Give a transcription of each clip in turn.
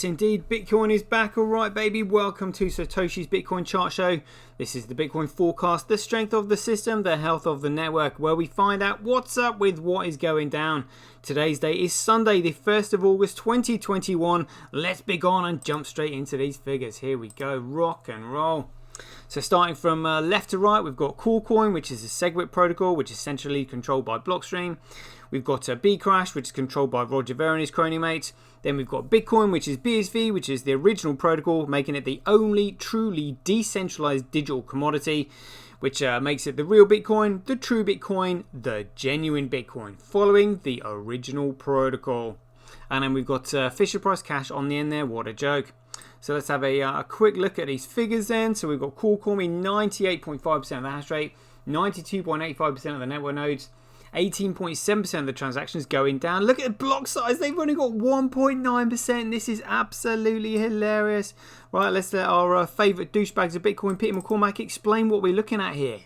Yes, indeed. Bitcoin is back. All right, baby. Welcome to Satoshi's Bitcoin Chart Show. This is the Bitcoin forecast, the strength of the system, the health of the network, where we find out what's up with what is going down. Today's date is Sunday, the 1st of August, 2021. Let's be on and jump straight into these figures. Here we go. Rock and roll. So starting from left to right, we've got CoolCoin, which is a SegWit protocol, which is centrally controlled by Blockstream. We've got Bcrash, which is controlled by Roger Ver and his crony mates. Then we've got Bitcoin, which is BSV, which is the original protocol, making it the only truly decentralized digital commodity, which makes it the real Bitcoin, the true Bitcoin, the genuine Bitcoin, following the original protocol. And then we've got Fisher Price Cash on the end there. What a joke. So let's have a quick look at these figures then. So we've got CoolCoin, 98.5% of the hash rate, 92.85% of the network nodes, 18.7% of the transactions going down. Look at the block size. They've only got 1.9%. This is absolutely hilarious. Right, let's let our favourite douchebags of Bitcoin, Peter McCormack, explain what we're looking at here.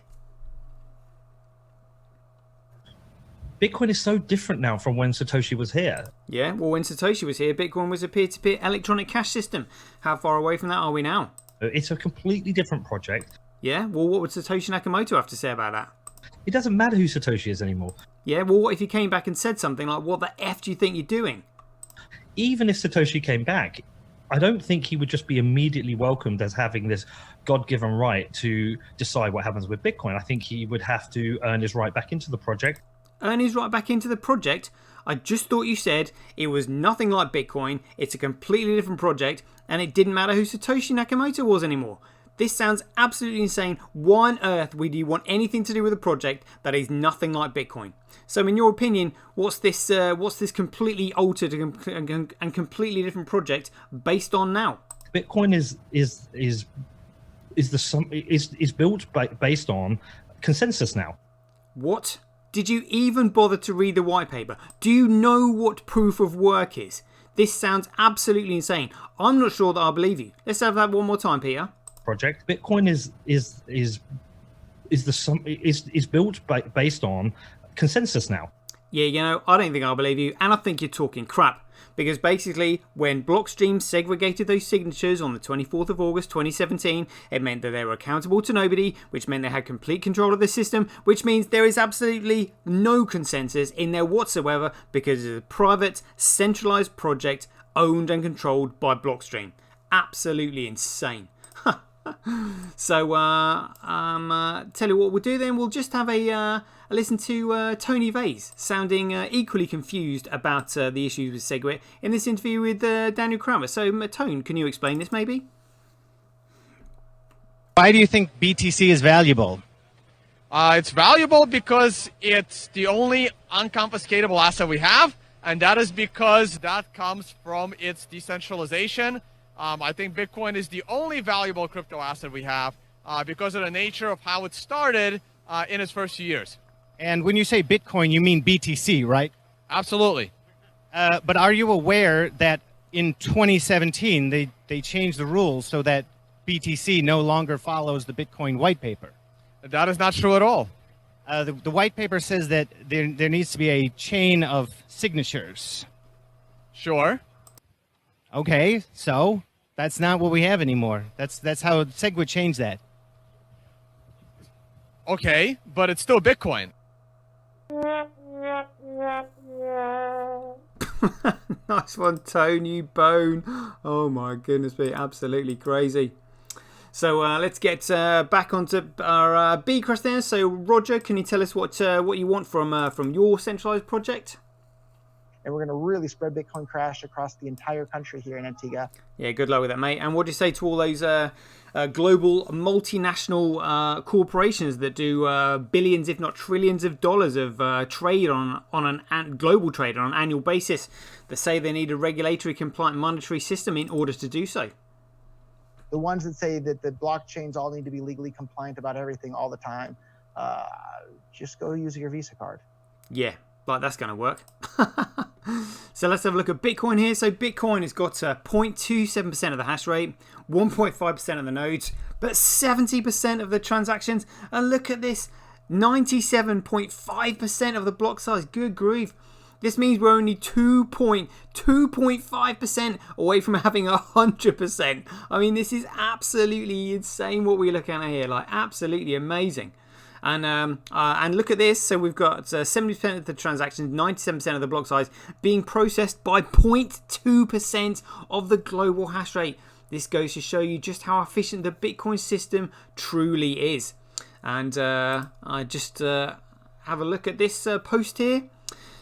Bitcoin is so different now from when Satoshi was here. Yeah, well, when Satoshi was here, Bitcoin was a peer-to-peer electronic cash system. How far away from that are we now? It's a completely different project. Yeah, well, what would Satoshi Nakamoto have to say about that? It doesn't matter who Satoshi is anymore. Yeah, well, what if he came back and said something like, what the F do you think you're doing? Even if Satoshi came back, I don't think he would just be immediately welcomed as having this God-given right to decide what happens with Bitcoin. I think he would have to earn his right back into the project. Earn his right back into the project? I just thought you said it was nothing like Bitcoin, it's a completely different project, and it didn't matter who Satoshi Nakamoto was anymore. This sounds absolutely insane. Why on earth would you want anything to do with a project that is nothing like Bitcoin? So in your opinion, what's this completely altered and completely different project based on now? Bitcoin is built based on consensus now. What? Did you even bother to read the white paper? Do you know what proof of work is? This sounds absolutely insane. I'm not sure that I believe you. Let's have that one more time, Peter. Project. Bitcoin is built based on consensus now. Yeah, you know, I don't think I believe you, and I think you're talking crap. Because basically, when Blockstream segregated those signatures on the 24th of August 2017, it meant that they were accountable to nobody, which meant they had complete control of the system, which means there is absolutely no consensus in there whatsoever because it's a private, centralized project owned and controlled by Blockstream. Absolutely insane. So, tell you what we'll do then. We'll just have a listen to Tony Vase sounding equally confused about the issues with SegWit in this interview with Daniel Kramer. So, Tone, can you explain this maybe? Why do you think BTC is valuable? It's valuable because it's the only unconfiscatable asset we have, and that is because that comes from its decentralization. I think Bitcoin is the only valuable crypto asset we have because of the nature of how it started in its first few years. And when you say Bitcoin, you mean BTC, right? Absolutely. But are you aware that in 2017, they changed the rules so that BTC no longer follows the Bitcoin white paper? That is not true at all. The white paper says that there needs to be a chain of signatures. Sure. Okay, so that's not what we have anymore. That's how SegWit changed that. Okay, but it's still Bitcoin. Nice one, Tone, you bone. Oh my goodness me, absolutely crazy. So let's get back onto our Bcrash there. So Roger, can you tell us what you want from your centralized project? And we're going to really spread Bitcoin Crash across the entire country here in Antigua. Yeah, good luck with that, mate. And what do you say to all those global multinational corporations that do billions, if not trillions of dollars of trade on global trade on an annual basis that say they need a regulatory compliant monetary system in order to do so? The ones that say that the blockchains all need to be legally compliant about everything all the time, just go use your Visa card. Yeah. Like that's going to work. So let's have a look at Bitcoin here. So Bitcoin has got 0.27% of the hash rate, 1.5% of the nodes, but 70% of the transactions. And look at this, 97.5% of the block size. Good grief. This means we're only 2.5% away from having 100%. I mean, this is absolutely insane what we're looking at here. Like, absolutely amazing. And look at this. So we've got 70% of the transactions, 97% of the block size being processed by 0.2% of the global hash rate. This goes to show you just how efficient the Bitcoin system truly is. And I just have a look at this post here.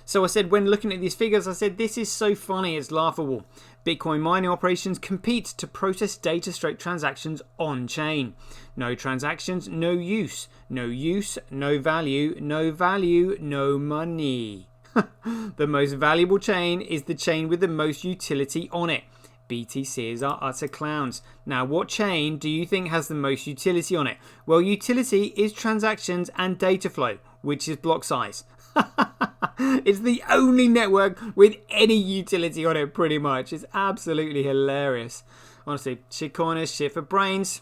So I said, when looking at these figures, I said, this is so funny, it's laughable. Bitcoin mining operations compete to process data straight transactions on chain. No transactions, no use. No use, no value. No value, no money. The most valuable chain is the chain with the most utility on it. BTCs are utter clowns. Now, what chain do you think has the most utility on it? Well, utility is transactions and data flow, which is block size. It's the only network with any utility on it, pretty much. It's absolutely hilarious. Honestly, shitcoiners, shit for brains.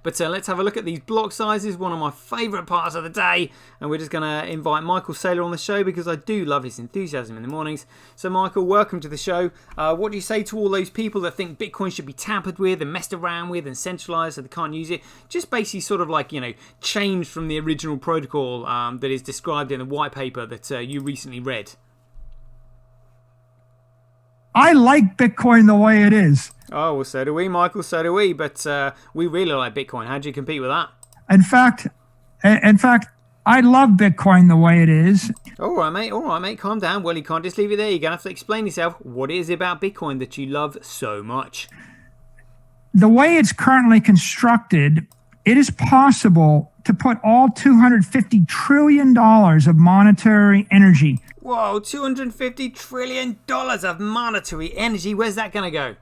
But let's have a look at these block sizes, one of my favourite parts of the day. And we're just going to invite Michael Saylor on the show because I do love his enthusiasm in the mornings. So Michael, welcome to the show. What do you say to all those people that think Bitcoin should be tampered with and messed around with and centralised so they can't use it? Just basically sort of like, changed from the original protocol that is described in the white paper that you recently read. I like Bitcoin the way it is. Oh, well, so do we, Michael, so do we. But we really like Bitcoin. How do you compete with that? In fact, I love Bitcoin the way it is. All right, mate. Calm down. Well, you can't just leave it there. You're going to have to explain yourself. What is it about Bitcoin that you love so much? The way it's currently constructed, it is possible to put all $250 trillion of monetary energy. Whoa, $250 trillion of monetary energy. Where's that going to go?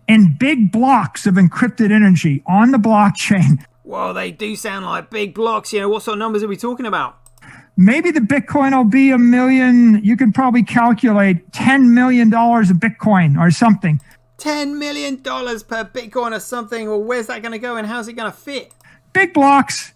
In big blocks of encrypted energy on the blockchain. Whoa, they do sound like big blocks. What sort of numbers are we talking about? Maybe the Bitcoin will be 1 million. You can probably calculate $10 million of Bitcoin or something. $10 million per Bitcoin or something. Well, where's that going to go and how's it going to fit? Big blocks,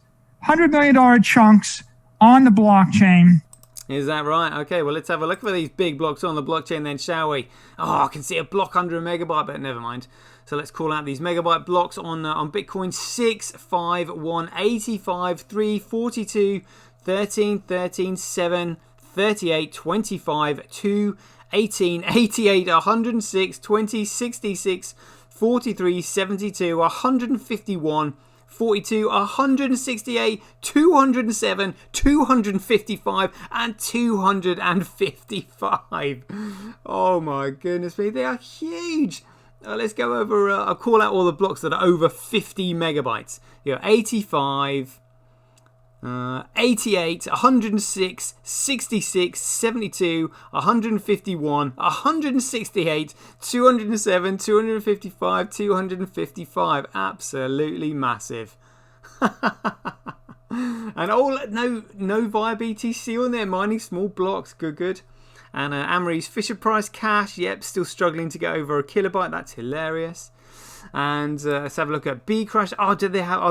$100 million chunks on the blockchain. Is that right? Okay, well, let's have a look for these big blocks on the blockchain then, shall we? Oh, I can see a block under a megabyte, but never mind. So let's call out these megabyte blocks on Bitcoin: 6, 5, 1, 85, 3, 42, 13, 13, 7, 38, 25, 2, 18, 88, 106, 20, 66, 43, 72, 151, 42, 168, 207, 255, and 255. Oh my goodness me, they are huge. Let's go over, I'll call out all the blocks that are over 50 megabytes. 85, 88, 106, 66, 72, 151, 168, 207, 255, 255. Absolutely massive. And no via BTC on there, mining small blocks. Good. And Amory's Fisher Price Cash, yep, still struggling to get over a kilobyte. That's hilarious. And let's have a look at Bcrash. Oh,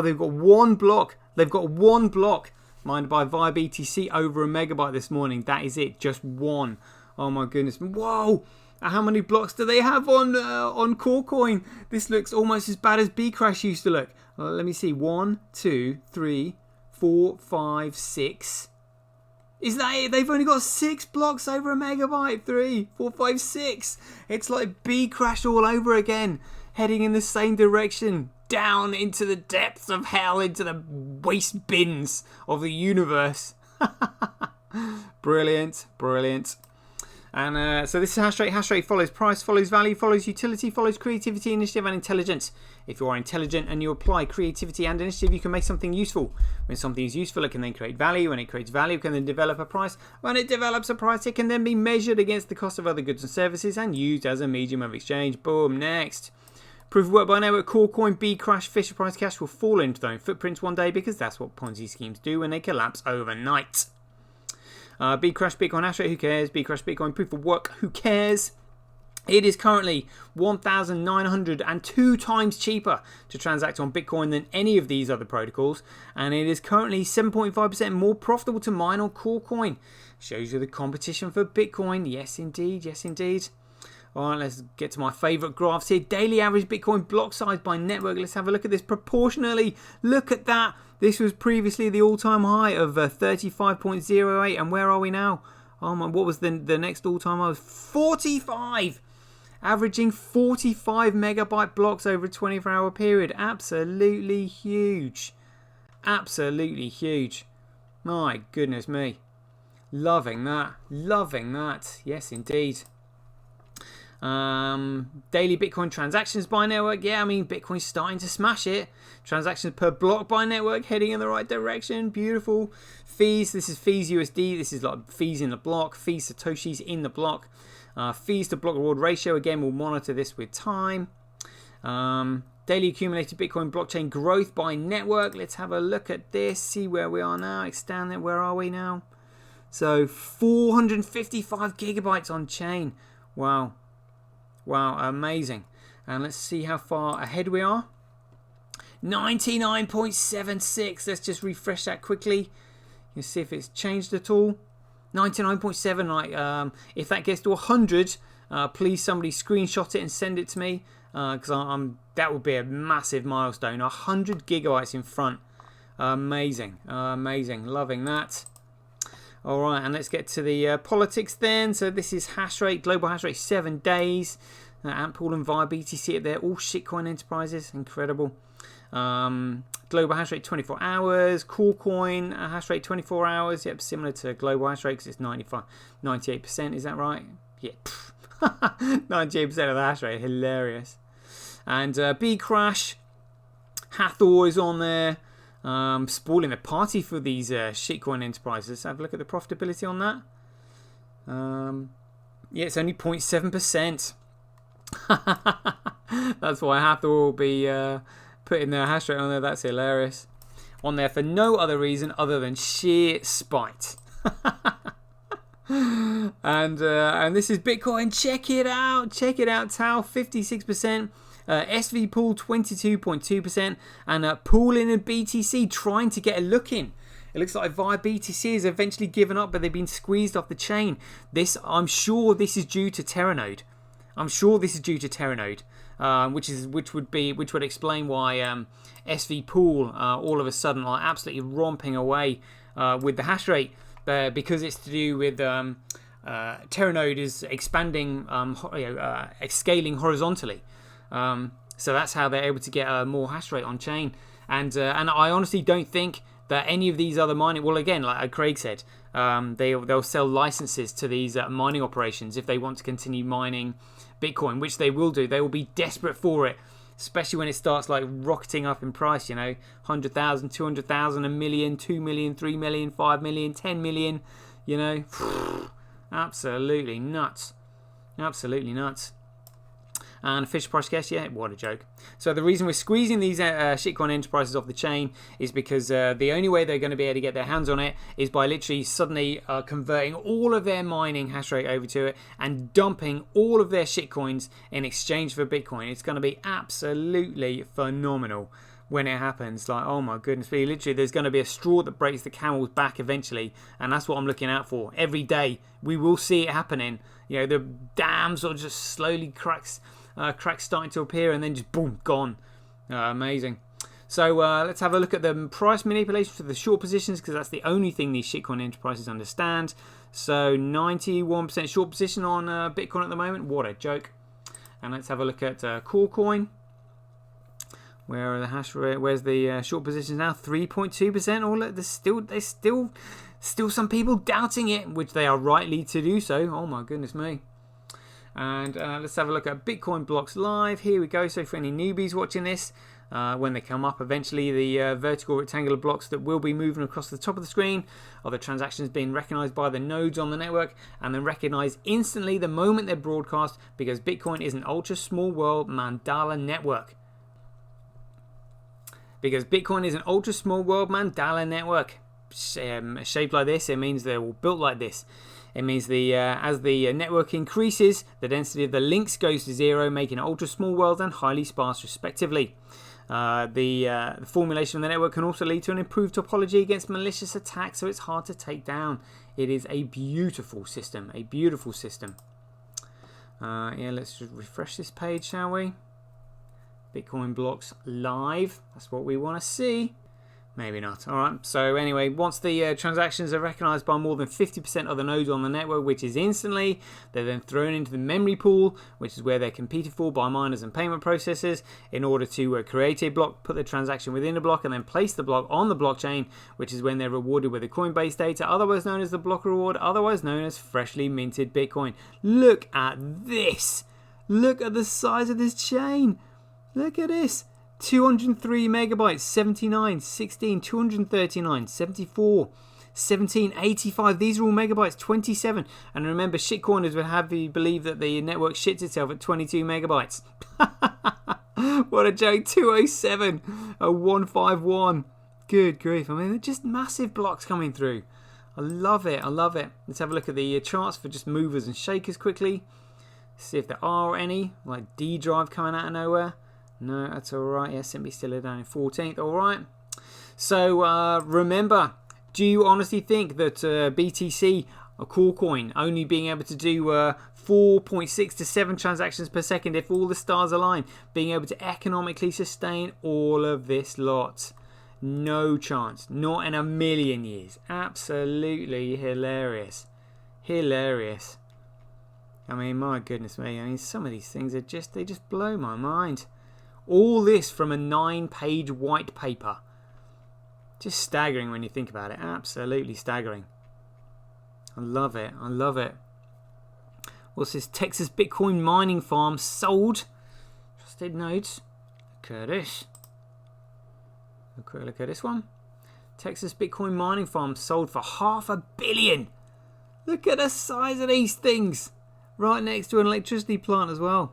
they've got one block. They've got one block mined by via BTC over a megabyte this morning. That is it, just one. Oh my goodness. Whoa! How many blocks do they have on CoreCoin? This looks almost as bad as Bcrash used to look. Let me see. 1, 2, 3, 4, 5, 6. Is that it? They've only got 6 blocks over a megabyte. 3, 4, 5, 6. It's like Bcrash all over again, heading in the same direction, down into the depths of hell, into the waste bins of the universe. Brilliant. And so this is hash rate. Hash rate follows price, follows value, follows utility, follows creativity, initiative, and intelligence. If you are intelligent and you apply creativity and initiative, you can make something useful. When something is useful, it can then create value. When it creates value, it can then develop a price. When it develops a price, it can then be measured against the cost of other goods and services and used as a medium of exchange. Boom, next. Proof of work by network: CoreCoin, Bcrash, Fisher Price Cash will fall into their own footprints one day because that's what Ponzi schemes do when they collapse overnight. Bcrash, Bitcoin hash rate, who cares? Bcrash, Bitcoin, proof of work, who cares? It is currently 1,902 times cheaper to transact on Bitcoin than any of these other protocols, and it is currently 7.5% more profitable to mine on KuCoin. Shows you the competition for Bitcoin. Yes, indeed. Yes, indeed. All right, let's get to my favorite graphs here. Daily average Bitcoin block size by network. Let's have a look at this proportionally. Look at that. This was previously the all-time high of 35.08, and where are we now? Oh my, what was the next all-time high? 45! Averaging 45 megabyte blocks over a 24-hour period. Absolutely huge. Absolutely huge. My goodness me. Loving that. Loving that. Yes, indeed. Daily Bitcoin transactions by network. Yeah, I mean, Bitcoin's starting to smash it. Transactions per block by network heading in the right direction. Beautiful. Fees. This is fees USD. This is like fees in the block. Fees Satoshis in the block. Fees to block reward ratio, again, we'll monitor this with time. Daily accumulated Bitcoin blockchain growth by network. Let's have a look at this, see where we are now. Extend it, where are we now? So 455 gigabytes on chain. Wow. Wow, amazing. And let's see how far ahead we are. 99.76. Let's just refresh that quickly. You see if it's changed at all. 99.7. Like, if that gets to 100, please somebody screenshot it and send it to me, because that would be a massive milestone. 100 gigabytes in front. Amazing, amazing, loving that. All right, and let's get to the politics then. So this is hash rate, global hash rate, 7 days. Antpool and VIA BTC, they're all shitcoin enterprises, incredible. Global hash rate 24 hours. KuCoin hash rate 24 hours. Yep, similar to global hash rate because it's 98%. Is that right? Yeah, 98% of the hash rate. Hilarious. And Bcrash, Hathor is on there. Spoiling the party for these shitcoin enterprises. Let's have a look at the profitability on that. Yeah, it's only 0.7%. That's why Hathor will be putting their hash rate on there. That's hilarious. On there for no other reason other than sheer spite. And this is Bitcoin. Check it out. Check it out. Tau 56%. SV Pool 22.2%. And Poolin and BTC trying to get a look in. It looks like VIA BTC has eventually given up, but they've been squeezed off the chain. I'm sure this is due to Terranode. Which would explain why SV Pool all of a sudden are absolutely romping away with the hash rate, because it's to do with Terranode is expanding, scaling horizontally. So that's how they're able to get more hash rate on chain. And I honestly don't think that any of these other mining, well, again, like Craig said, they'll sell licenses to these mining operations if they want to continue mining Bitcoin, which they will do. They will be desperate for it, especially when it starts like rocketing up in price, 100,000, 200,000, a million, 2 million, 3 million, 5 million, 10 million, absolutely nuts. Absolutely nuts. And Fisher Price guess, yeah, what a joke. So the reason we're squeezing these shitcoin enterprises off the chain is because the only way they're going to be able to get their hands on it is by literally suddenly converting all of their mining hash rate over to it and dumping all of their shitcoins in exchange for Bitcoin. It's going to be absolutely phenomenal when it happens. Like, oh my goodness, literally there's going to be a straw that breaks the camel's back eventually, and that's what I'm looking out for. Every day we will see it happening. The dam sort of just slowly cracks starting to appear, and then just boom, gone. Amazing. So let's have a look at the price manipulation for the short positions, because that's the only thing these shitcoin enterprises understand. So 91% short position on Bitcoin at the moment. What a joke. And let's have a look at KuCoin. Where are the hash rate? Where's the short positions now? 3.2%. All there's still some people doubting it, which they are rightly to do so. Oh my goodness me. And let's have a look at Bitcoin blocks live. Here we go. So for any newbies watching this, when they come up eventually, the vertical rectangular blocks that will be moving across the top of the screen are the transactions being recognized by the nodes on the network, and then recognized instantly the moment they're broadcast, because Bitcoin is an ultra small world mandala network. Because Bitcoin is an ultra small world mandala network. Shaped like this, it means they're all built like this. It means as the network increases, the density of the links goes to 0, making it ultra small worlds and highly sparse respectively. The formulation of the network can also lead to an improved topology against malicious attacks, so it's hard to take down. It is a beautiful system, a beautiful system. Yeah, let's just refresh this page, shall we? Bitcoin blocks live. That's what we want to see. Maybe not. Alright, so anyway, once the transactions are recognized by more than 50% of the nodes on the network, which is instantly, they're then thrown into the memory pool, which is where they're competed for by miners and payment processors in order to create a block, put the transaction within a block, and then place the block on the blockchain, which is when they're rewarded with the Coinbase data, otherwise known as the block reward, otherwise known as freshly minted Bitcoin. Look at this! Look at the size of this chain! Look at this! 203 megabytes, 79, 16, 239, 74, 17, 85. These are all megabytes, 27. And remember, shitcoiners would have you believe that the network shits itself at 22 megabytes. What a joke. 207, a 151. Good grief. I mean, they're just massive blocks coming through. I love it. I love it. Let's have a look at the charts for just movers and shakers quickly. See if there are any, like D drive coming out of nowhere. No, that's alright. Yeah, simply still down in 14th. Alright. So, remember, do you honestly think that BTC, a core coin, only being able to do 4.6 to 7 transactions per second if all the stars align, being able to economically sustain all of this lot? No chance. Not in a million years. Absolutely hilarious. Hilarious. I mean, my goodness me. I mean, some of these things are they just blow my mind. All this from a 9-page white paper. Just staggering when you think about it. Absolutely staggering. I love it. I love it. What's this? Texas Bitcoin mining farm sold. Trusted nodes. Look at this. A quick look at this one. Texas Bitcoin mining farm sold for $500 million. Look at the size of these things. Right next to an electricity plant as well.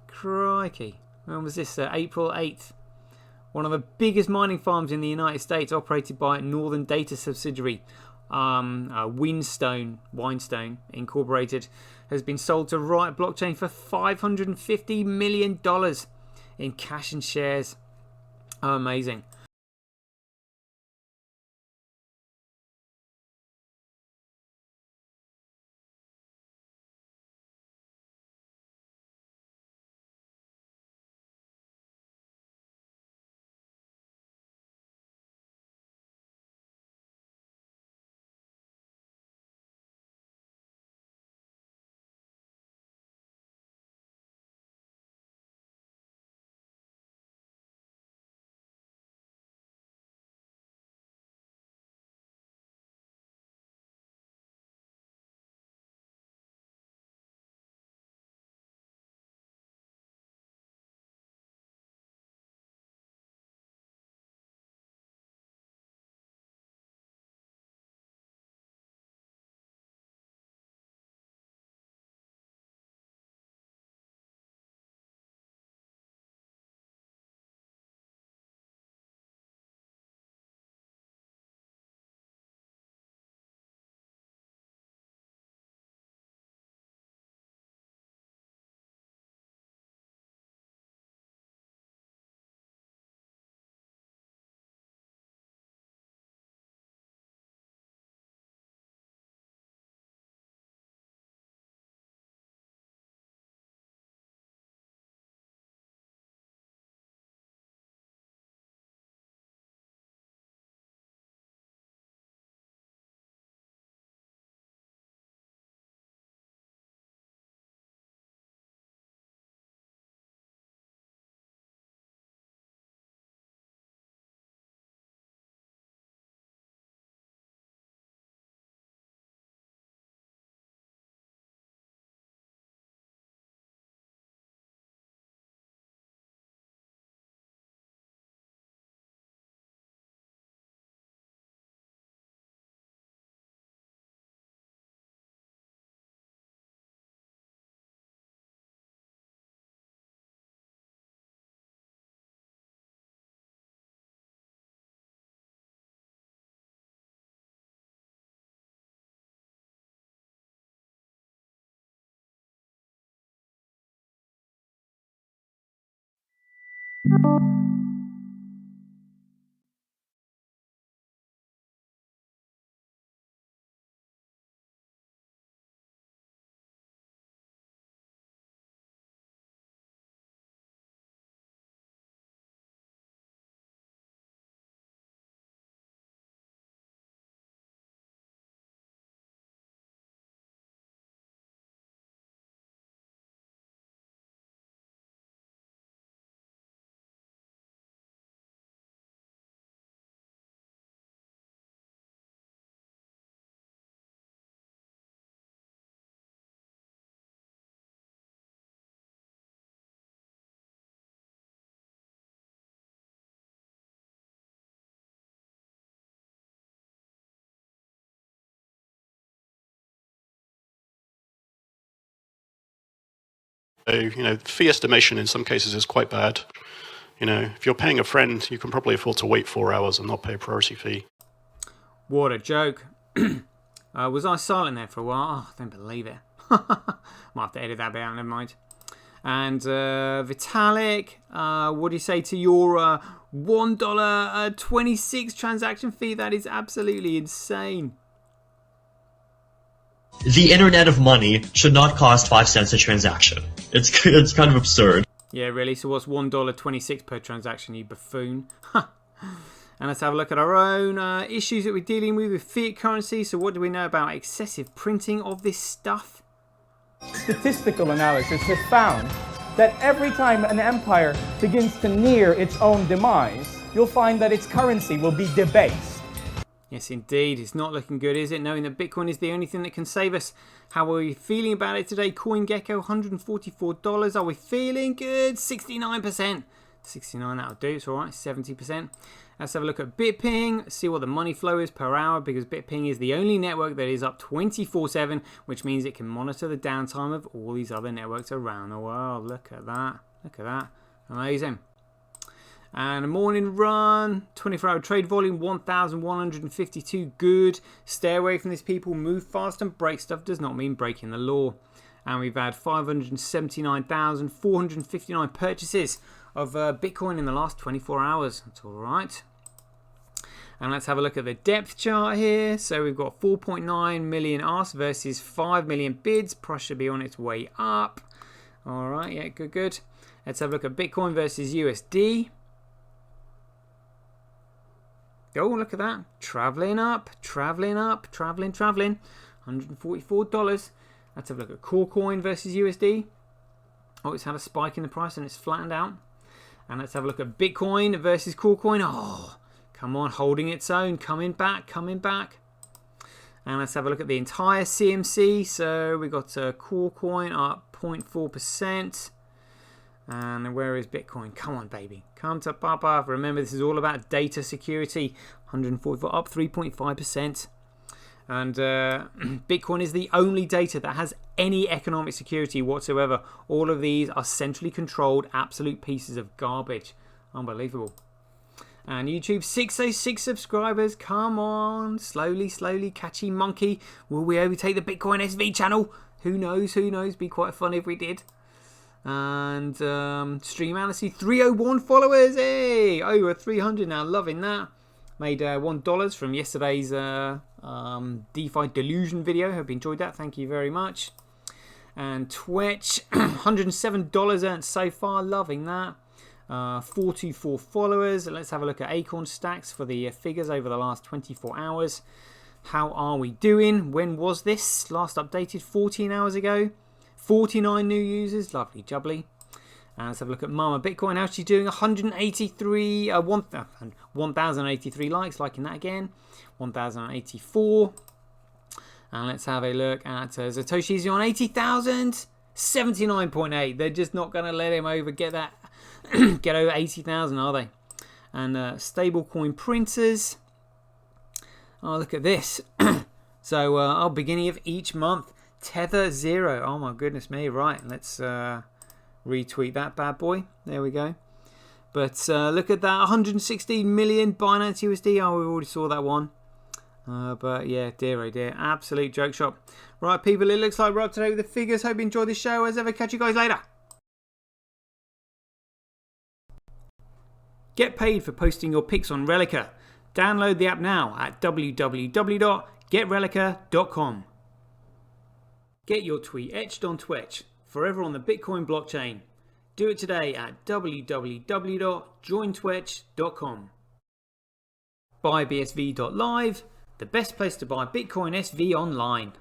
Crikey. When was this? April 8th. One of the biggest mining farms in the United States, operated by Northern Data subsidiary, Whinstone Incorporated, has been sold to Riot Blockchain for $550 million in cash and shares. Amazing. So, fee estimation in some cases is quite bad. If you're paying a friend, you can probably afford to wait 4 hours and not pay a priority fee. What a joke. Was I silent there for a while? Oh, I don't believe it. Might have to edit that bit out, never mind. And Vitalik, what do you say to your $1.26 transaction fee? That is absolutely insane. The Internet of Money should not cost 5 cents a transaction. It's kind of absurd. Yeah, really? So what's $1.26 per transaction, you buffoon? And let's have a look at our own issues that we're dealing with fiat currency. So what do we know about excessive printing of this stuff? Statistical analysis has found that every time an empire begins to near its own demise, you'll find that its currency will be debased. Yes, indeed. It's not looking good, is it? Knowing that Bitcoin is the only thing that can save us. How are we feeling about it today? CoinGecko, $144. Are we feeling good? 69%. 69, that'll do. It's all right. 70%. Let's have a look at BitPing. See what the money flow is per hour, because BitPing is the only network that is up 24/7, which means it can monitor the downtime of all these other networks around the world. Look at that. Look at that. Amazing. And a morning run, 24-hour trade volume, 1,152. Good. Stay away from these people. Move fast and break stuff does not mean breaking the law. And we've had 579,459 purchases of Bitcoin in the last 24 hours. That's all right. And let's have a look at the depth chart here. So we've got 4.9 million asks versus 5 million bids. Price should be on its way up. All right. Yeah, good, good. Let's have a look at Bitcoin versus USD. Oh, look at that. Traveling up, traveling up, traveling. $144. Let's have a look at Corecoin versus USD. Oh, it's had a spike in the price and it's flattened out. And let's have a look at Bitcoin versus Corecoin. Oh, come on, holding its own. Coming back, coming back. And let's have a look at the entire CMC. So we got Corecoin up 0.4%. And where is Bitcoin? Come on, baby. Come to Papa. Remember, this is all about data security. 144 up 3.5%. And Bitcoin is the only data that has any economic security whatsoever. All of these are centrally controlled absolute pieces of garbage. Unbelievable. And YouTube, 606 subscribers. Come on. Slowly, slowly. Catchy monkey. Will we overtake the Bitcoin SV channel? Who knows? Who knows? Be quite fun if we did. And Stream Analysis, 301 followers. Hey, over 300 now. Loving that. Made $1 from yesterday's DeFi Delusion video. Hope you enjoyed that. Thank you very much. And Twitch, $107 earned so far. Loving that. 424 followers. Let's have a look at Acorn Stacks for the figures over the last 24 hours. How are we doing? When was this? Last updated 14 hours ago. 49 new users. Lovely jubbly. And let's have a look at Mama Bitcoin. How's she doing? 1,083 likes. Liking that again. 1,084. And let's have a look at Satoshi's on 80,000. 79.8. They're just not going to let him get over 80,000, are they? And stablecoin printers. Oh, look at this. So, our beginning of each month. Tether 0. Oh my goodness me. Right, let's retweet that bad boy. There we go. But look at that. 116 million Binance USD. Oh, we already saw that one. But yeah, dear oh dear. Absolute joke shop. Right, people, it looks like we're up to date with the figures. Hope you enjoyed the show. As ever, catch you guys later. Get paid for posting your pics on Relica. Download the app now at www.getrelica.com. Get your tweet etched on Twitch, forever on the Bitcoin blockchain. Do it today at www.jointwitch.com. BuyBSV.live, the best place to buy Bitcoin SV online.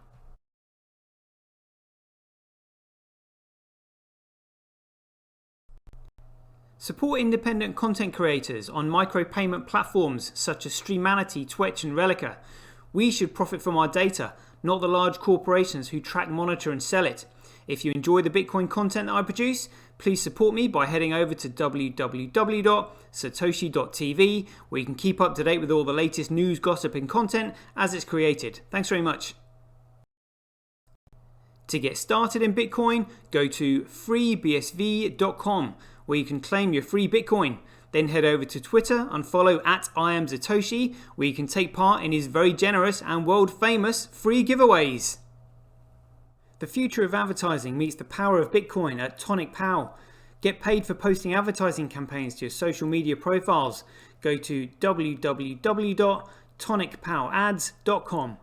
Support independent content creators on micropayment platforms such as Streamanity, Twitch and Relica. We should profit from our data, not the large corporations who track, monitor and sell it. If you enjoy the Bitcoin content that I produce, please support me by heading over to www.satoshi.tv, where you can keep up to date with all the latest news, gossip and content as it's created. Thanks very much. To get started in Bitcoin, go to freebsv.com, where you can claim your free Bitcoin. Then head over to Twitter and follow @IamSatoshi, where you can take part in his very generous and world famous free giveaways. The future of advertising meets the power of Bitcoin at TonicPow. Get paid for posting advertising campaigns to your social media profiles. Go to www.tonicpowads.com.